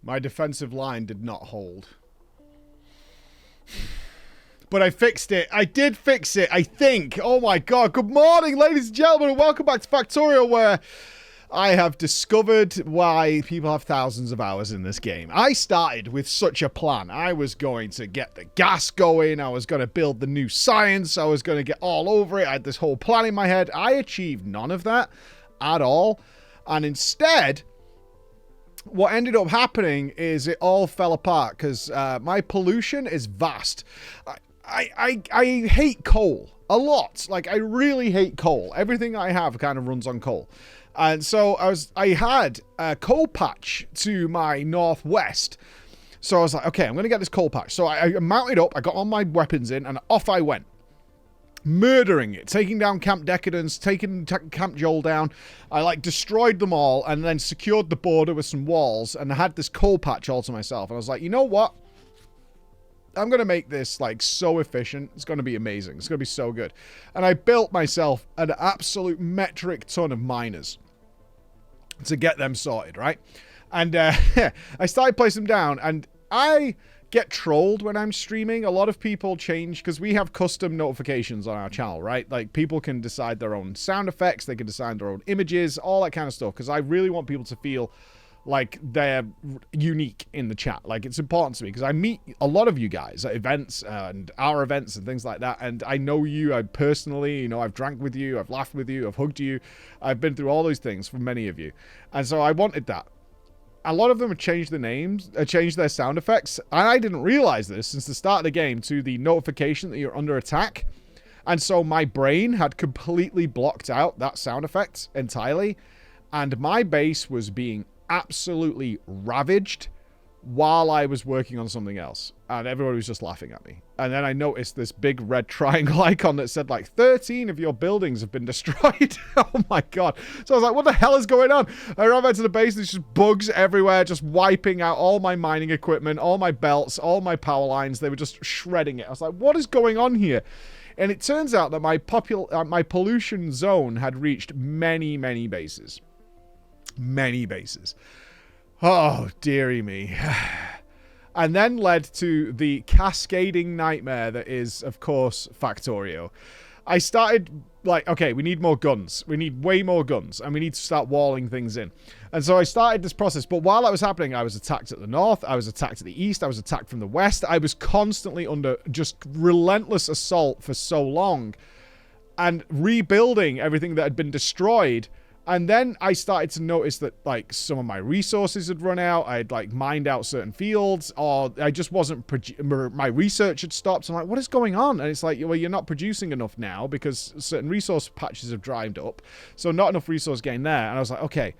My defensive line did not hold. But I fixed it. I did fix it, I think. Oh my god. Good morning, ladies and gentlemen, and welcome back to Factorio, where I have discovered why people have thousands of hours in this game. I started with such a plan. I was going to get the gas going. I was going to build the new science. I was going to get all over it. I had this whole plan in my head. I achieved none of that at all. And instead, what ended up happening is it all fell apart because my pollution is vast. I hate coal a lot. Like, I really hate coal. Everything I have kind of runs on coal. And so I had a coal patch to my northwest. So I was like, okay, I'm going to get this coal patch. So I mounted up, I got all my weapons in, and off I went. Murdering it, taking down Camp Decadence, taking Camp Joel down. I destroyed them all and then secured the border with some walls and I had this coal patch all to myself. And I was like, you know what? I'm going to make this so efficient. It's going to be amazing. It's going to be so good. And I built myself an absolute metric ton of miners to get them sorted, right? And I started placing them down, and I get trolled when I'm streaming. A lot of people change, because we have custom notifications on our channel, right? Like, people can decide their own sound effects, they can decide their own images, all that kind of stuff, because I really want people to feel like they're unique in the chat. Like, it's important to me because I meet a lot of you guys at events and our events and things like that, and I know you. I personally, I've drank with you, I've laughed with you, I've hugged you, I've been through all those things for many of you, and so I wanted that. A lot of them have changed the names, changed their sound effects, and I didn't realize this since the start of the game, to the notification that you're under attack. And so my brain had completely blocked out that sound effect entirely, and my base was being absolutely ravaged while I was working on something else, and everybody was just laughing at me. And then I noticed this big red triangle icon that said 13 of your buildings have been destroyed. Oh my god. So I was like, what the hell is going on? I ran back to the base, there's just bugs everywhere, just wiping out all my mining equipment, all my belts, all my power lines. They were just shredding it. I was like, what is going on here? And it turns out that my pollution zone had reached many bases. Many bases. Oh, dearie me. And then led to the cascading nightmare that is, of course, Factorio. I started okay, we need more guns. We need way more guns, and we need to start walling things in. And so I started this process, but while that was happening, I was attacked at the north, I was attacked at the east, I was attacked from the west. I was constantly under just relentless assault for so long, and rebuilding everything that had been destroyed. And then I started to notice that, some of my resources had run out. I had, mined out certain fields, or I just wasn't... my research had stopped. I'm like, what is going on? And it's like, well, you're not producing enough now because certain resource patches have dried up. So not enough resource gain there. And I was like, okay,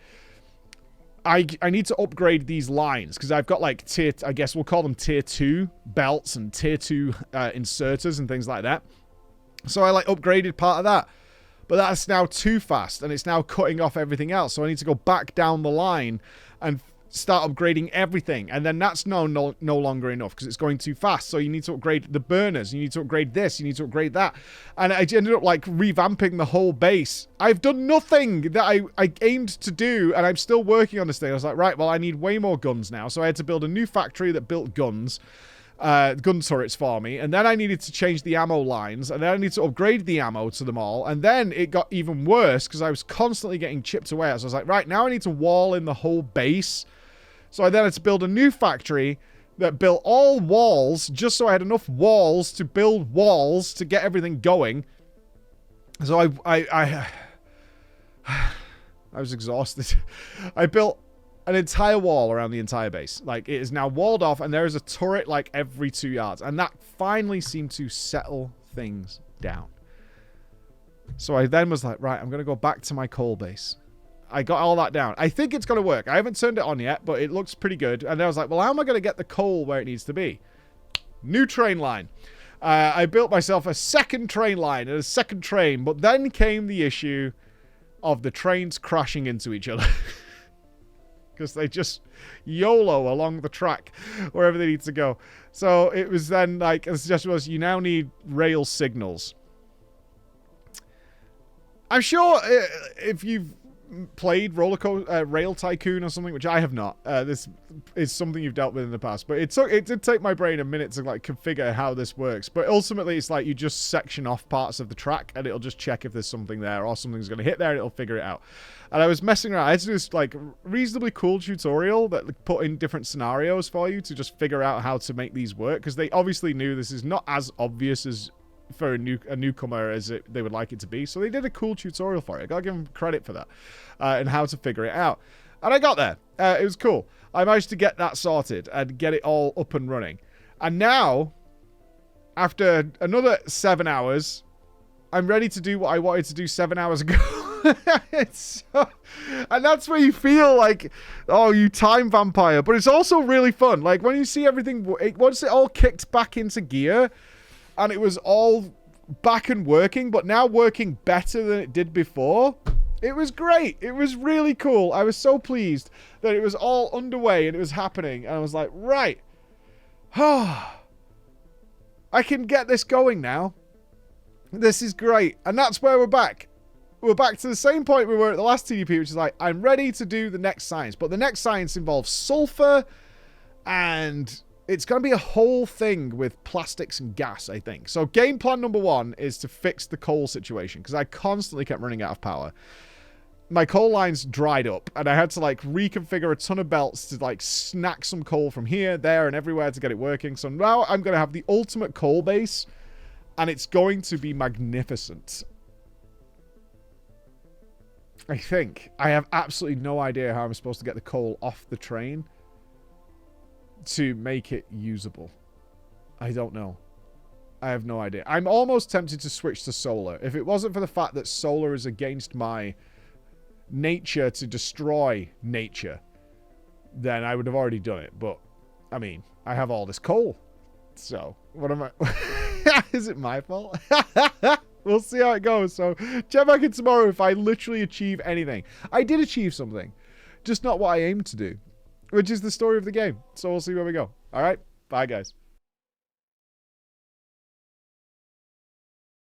I need to upgrade these lines, because I've got, tier... I guess we'll call them tier 2 belts and tier 2 inserters and things like that. So I, upgraded part of that. But that's now too fast, and it's now cutting off everything else. So I need to go back down the line and start upgrading everything. And then that's no longer enough because it's going too fast. So you need to upgrade the burners. You need to upgrade this. You need to upgrade that. And I ended up, revamping the whole base. I've done nothing that I aimed to do, and I'm still working on this thing. I was like, right, well, I need way more guns now. So I had to build a new factory that built guns. Gun turrets for me, and then I needed to change the ammo lines, and then I needed to upgrade the ammo to them all, and then it got even worse because I was constantly getting chipped away. So I was like, right, now I need to wall in the whole base. So I then had to build a new factory that built all walls just so I had enough walls to build walls to get everything going. So I was exhausted. I built an entire wall around the entire base. It is now walled off, and there is a turret every 2 yards, and that finally seemed to settle things down. So I then was like, right, I'm going to go back to my coal base. I got all that down. I think it's going to work. I haven't turned it on yet, but it looks pretty good. And then I was like, well, how am I going to get the coal where it needs to be? New train line. I built myself a second train line and a second train, but then came the issue of the trains crashing into each other. Because they just YOLO along the track wherever they need to go. So it was then a suggestion was, you now need rail signals. I'm sure if you've played Rail Tycoon or something, which I have not. This is something you've dealt with in the past, but it did take my brain a minute to like configure how this works. But ultimately, it's like you just section off parts of the track, and it'll just check if there's something there or something's going to hit there, and it'll figure it out. And I was messing around. I had to do this like reasonably cool tutorial that like, put in different scenarios for you to just figure out how to make these work, because they obviously knew this is not as obvious as for a newcomer as they would like it to be. So they did a cool tutorial for it. I gotta give them credit for that, and how to figure it out. And I got there. It was cool. I managed to get that sorted and get it all up and running. And now, after another 7 hours, I'm ready to do what I wanted to do 7 hours ago. And that's where you feel like, oh, you time vampire. But it's also really fun. Like when you see everything, once it all kicked back into gear, and it was all back and working, but now working better than it did before. It was great. It was really cool. I was so pleased that it was all underway and it was happening. And I was like, right. I can get this going now. This is great. And that's where we're back. We're back to the same point we were at the last TDP, which is like, I'm ready to do the next science. But the next science involves sulfur, and it's going to be a whole thing with plastics and gas, I think. So game plan number 1 is to fix the coal situation, because I constantly kept running out of power. My coal lines dried up, and I had to like reconfigure a ton of belts to like snack some coal from here, there, and everywhere to get it working. So now I'm going to have the ultimate coal base, and it's going to be magnificent. I think. I have absolutely no idea how I'm supposed to get the coal off the train to make it usable. I don't know. I have no idea. I'm almost tempted to switch to solar. If it wasn't for the fact that solar is against my nature to destroy nature, then I would have already done it. But, I mean, I have all this coal. So, what am I... Is it my fault? We'll see how it goes. So, check back in tomorrow if I literally achieve anything. I did achieve something. Just not what I aimed to do, which is the story of the game. So we'll see where we go. All right. Bye, guys.